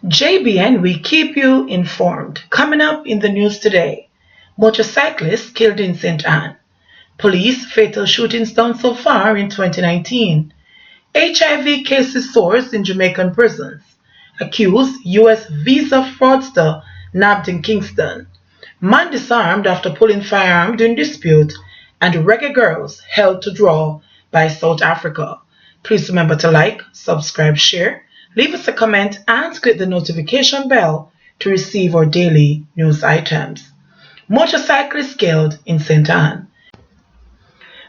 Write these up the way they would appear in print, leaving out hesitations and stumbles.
JBN, we keep you informed. Coming up in the news today, motorcyclist killed in St. Anne. Police fatal shootings done so far in 2019. HIV cases soars in Jamaican prisons. Accused US visa fraudster nabbed in Kingston. Man disarmed after pulling firearm during dispute. And reggae girls held to draw by South Africa. Please remember to like, subscribe, share, leave us a comment and click the notification bell to receive our daily news items. Motorcyclist killed in St. Anne.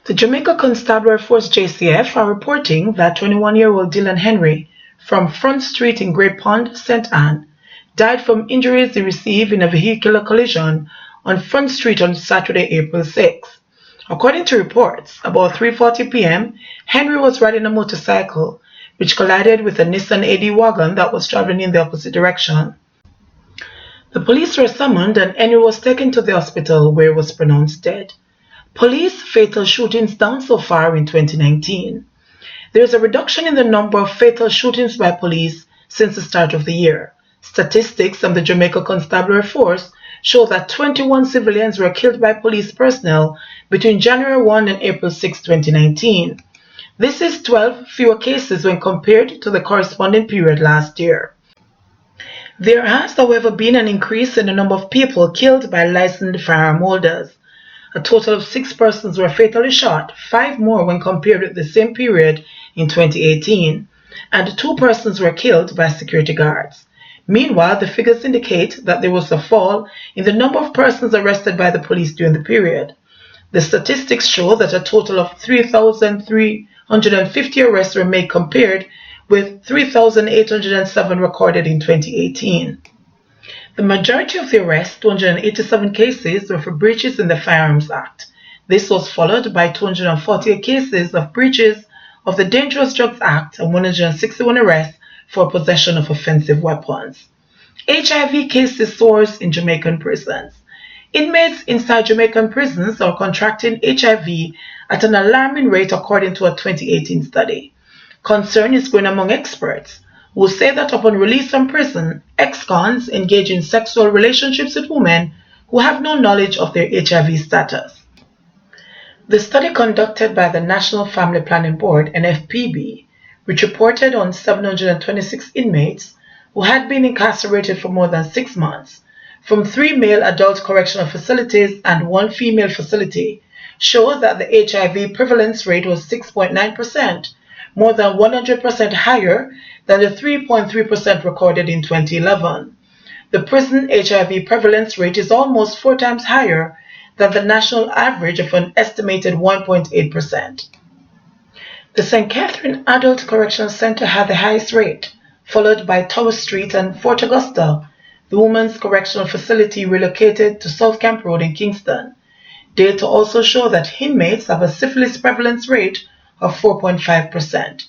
The Jamaica Constabulary Force JCF are reporting that 21-year-old Dylan Henry from Front Street in Great Pond, St. Anne, died from injuries he received in a vehicular collision on Front Street on Saturday, April 6. According to reports, about 3:40 p.m., Henry was riding a motorcycle which collided with a Nissan AD wagon that was traveling in the opposite direction. The police were summoned and Henry was taken to the hospital where he was pronounced dead. Police fatal shootings down so far in 2019. There is a reduction in the number of fatal shootings by police since the start of the year. Statistics from the Jamaica Constabulary Force show that 21 civilians were killed by police personnel between January 1 and April 6, 2019. This is 12 fewer cases when compared to the corresponding period last year. There has, however, been an increase in the number of people killed by licensed firearm holders. A total of 6 persons were fatally shot, 5 more when compared with the same period in 2018, and 2 persons were killed by security guards. Meanwhile, the figures indicate that there was a fall in the number of persons arrested by the police during the period. The statistics show that a total of 3,350 arrests were made compared with 3,807 recorded in 2018. The majority of the arrests, 287 cases, were for breaches in the Firearms Act. This was followed by 248 cases of breaches of the Dangerous Drugs Act and 161 arrests for possession of offensive weapons. HIV cases soars in Jamaican prisons. Inmates inside Jamaican prisons are contracting HIV at an alarming rate according to a 2018 study. Concern is growing among experts who say that upon release from prison, ex-cons engage in sexual relationships with women who have no knowledge of their HIV status. The study conducted by the National Family Planning Board, NFPB, which reported on 726 inmates who had been incarcerated for more than 6 months from 3 male adult correctional facilities and 1 female facility, showed that the HIV prevalence rate was 6.9%, more than 100% higher than the 3.3% recorded in 2011. The prison HIV prevalence rate is almost 4 times higher than the national average of an estimated 1.8%. The St. Catherine Adult Correctional Center had the highest rate, followed by Tower Street and Fort Augusta, the Women's Correctional Facility relocated to South Camp Road in Kingston. Data also show that inmates have a syphilis prevalence rate of 4.5%.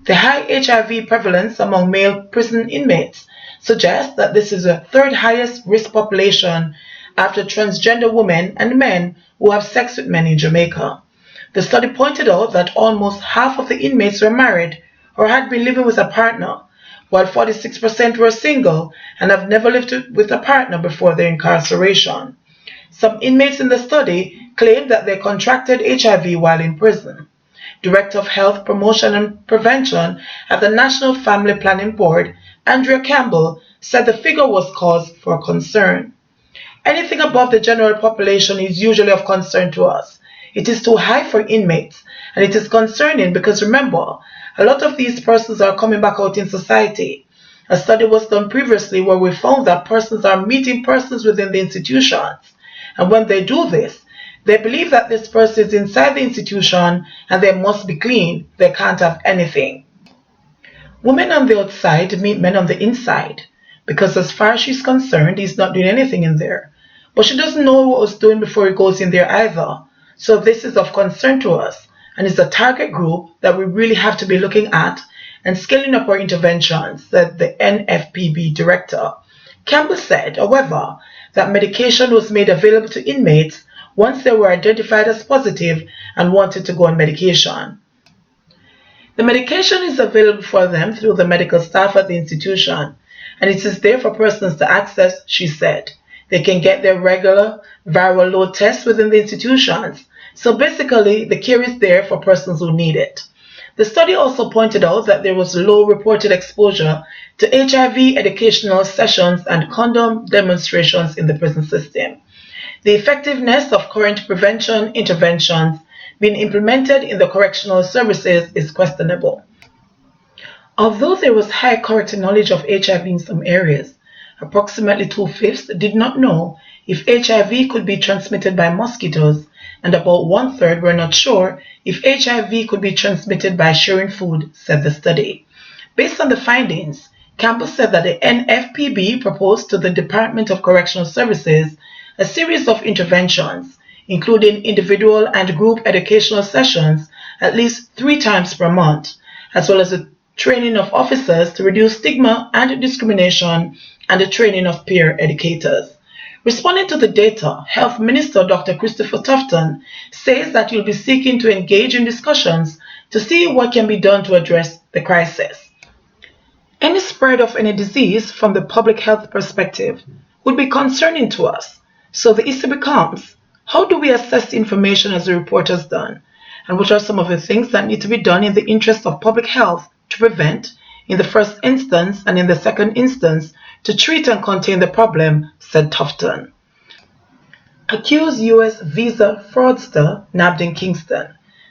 The high HIV prevalence among male prison inmates suggests that this is the 3rd highest risk population after transgender women and men who have sex with men in Jamaica. The study pointed out that almost half of the inmates were married or had been living with a partner, while 46% were single and have never lived with a partner before their incarceration. Some inmates in the study claimed that they contracted HIV while in prison. Director of Health Promotion and Prevention at the National Family Planning Board, Andrea Campbell, said the figure was cause for concern. Anything above the general population is usually of concern to us. It is too high for inmates, and it is concerning because remember, a lot of these persons are coming back out in society. A study was done previously where we found that persons are meeting persons within the institutions, and when they do this, they believe that this person is inside the institution and they must be clean. They can't have anything. Women on the outside meet men on the inside because as far as she's concerned, he's not doing anything in there. But she doesn't know what he's doing before he goes in there either. So this is of concern to us and is a target group that we really have to be looking at and scaling up our interventions, said the NFPB director. Campbell said, however, that medication was made available to inmates once they were identified as positive and wanted to go on medication. The medication is available for them through the medical staff at the institution, and it is there for persons to access, she said. They can get their regular viral load tests within the institutions. So basically, the care is there for persons who need it. The study also pointed out that there was low reported exposure to HIV educational sessions and condom demonstrations in the prison system. The effectiveness of current prevention interventions being implemented in the correctional services is questionable. Although there was high current knowledge of HIV in some areas, approximately two-fifths did not know if HIV could be transmitted by mosquitoes, and about one-third were not sure if HIV could be transmitted by sharing food, said the study. Based on the findings, Campbell said that the NFPB proposed to the Department of Correctional Services a series of interventions, including individual and group educational sessions at least 3 times per month, as well as the training of officers to reduce stigma and discrimination and the training of peer educators. Responding to the data, Health Minister Dr. Christopher Tufton says that he'll be seeking to engage in discussions to see what can be done to address the crisis. Any spread of any disease from the public health perspective would be concerning to us. So the issue becomes, how do we assess the information as the report has done? And what are some of the things that need to be done in the interest of public health to prevent, in the first instance and in the second instance, to treat and contain the problem, said Tufton. Accused U.S. visa fraudster nabbed in Kingston.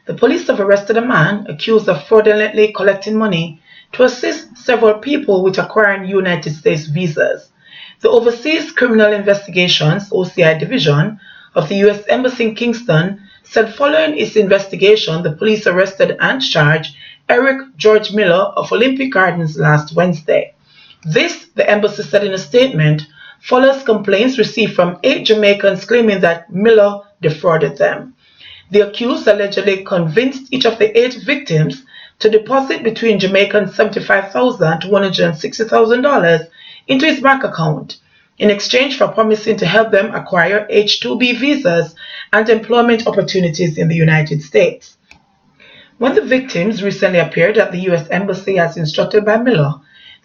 The police have arrested a man accused of fraudulently collecting money to assist several people with acquiring United States visas. The Overseas Criminal Investigations (OCI) Division of the U.S. Embassy in Kingston said following its investigation, the police arrested and charged Eric George Miller of Olympic Gardens last Wednesday. This, the embassy said in a statement, follows complaints received from 8 Jamaicans claiming that Miller defrauded them. The accused allegedly convinced each of the 8 victims to deposit between Jamaican $75,000 to $160,000 into his bank account in exchange for promising to help them acquire H-2B visas and employment opportunities in the United States. When the victims recently appeared at the U.S. Embassy as instructed by Miller,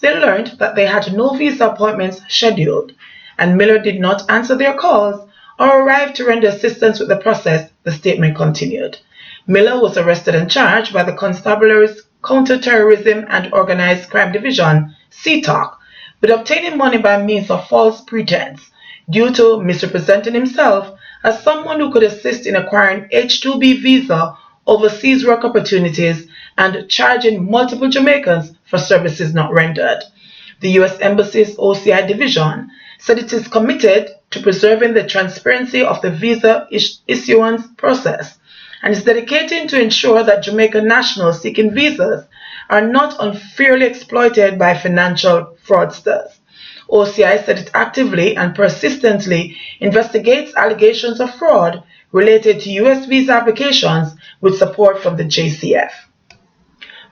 they learned that they had no visa appointments scheduled, and Miller did not answer their calls or arrive to render assistance with the process, the statement continued. Miller was arrested and charged by the Constabulary's Counter-Terrorism and Organized Crime Division, CTOC, with obtaining money by means of false pretense due to misrepresenting himself as someone who could assist in acquiring H-2B visa, overseas work opportunities, and charging multiple Jamaicans for services not rendered. The U.S. Embassy's OCI division said it is committed to preserving the transparency of the visa issuance process and is dedicated to ensure that Jamaican nationals seeking visas are not unfairly exploited by financial fraudsters. OCI said it actively and persistently investigates allegations of fraud related to U.S. visa applications with support from the JCF.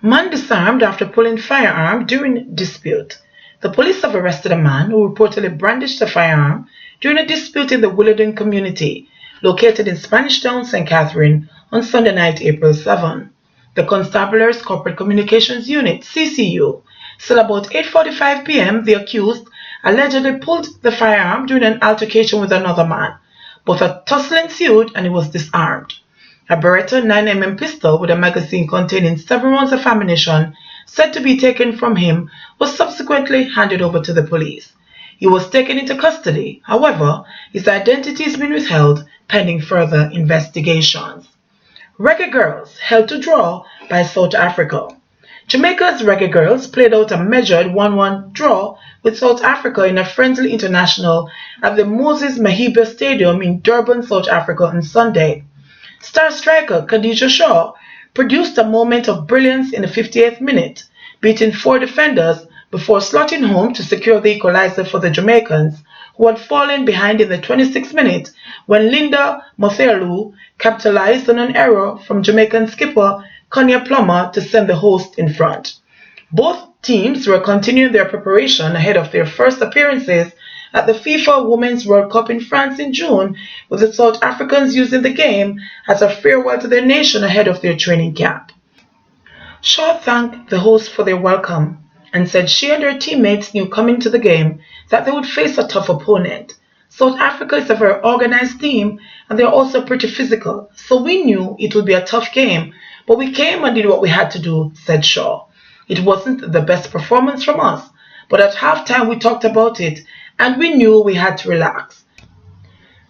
Man disarmed after pulling firearm during dispute. The police have arrested a man who reportedly brandished a firearm during a dispute in the Willowdon community, located in Spanish Town, St. Catherine, on Sunday night, April 7. The Constabulary's Corporate Communications Unit, CCU, said about 8:45 p.m. the accused allegedly pulled the firearm during an altercation with another man, but a tussle ensued and he was disarmed. A Beretta 9mm pistol with a magazine containing 7 rounds of ammunition said to be taken from him was subsequently handed over to the police. He was taken into custody. However, his identity has been withheld pending further investigations. Reggae Girls held to draw by South Africa. Jamaica's Reggae Girls played out a measured 1-1 draw with South Africa in a friendly international at the Moses Mahibe Stadium in Durban, South Africa on Sunday. Star striker Khadija Shaw produced a moment of brilliance in the 58th minute, beating 4 defenders before slotting home to secure the equalizer for the Jamaicans, who had fallen behind in the 26th minute when Linda Mothelu capitalized on an error from Jamaican skipper Konya Plummer to send the host in front. Both teams were continuing their preparation ahead of their first appearances at the FIFA Women's World Cup in France in June, with the South Africans using the game as a farewell to their nation ahead of their training camp. Shaw thanked the hosts for their welcome and said she and her teammates knew coming to the game that they would face a tough opponent. South Africa is a very organized team and they're also pretty physical, so we knew it would be a tough game, but we came and did what we had to do, said Shaw. It wasn't the best performance from us, but at halftime we talked about it and we knew we had to relax.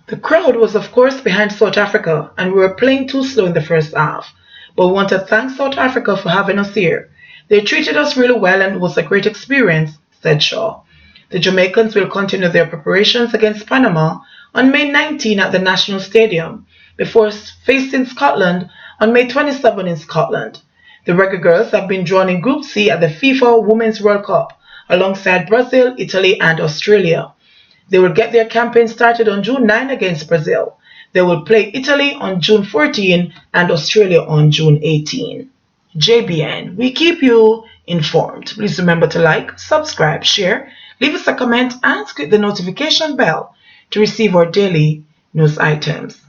The crowd was of course behind South Africa and we were playing too slow in the first half. But we want to thank South Africa for having us here. They treated us really well and it was a great experience, said Shaw. The Jamaicans will continue their preparations against Panama on May 19 at the National Stadium before facing Scotland on May 27 in Scotland. The Reggae Girls have been drawn in Group C at the FIFA Women's World Cup alongside Brazil, Italy and Australia. They will get their campaign started on June 9 against Brazil. They will play Italy on June 14 and Australia on June 18. JBN, we keep you informed. Please remember to like, subscribe, share, leave us a comment and click the notification bell to receive our daily news items.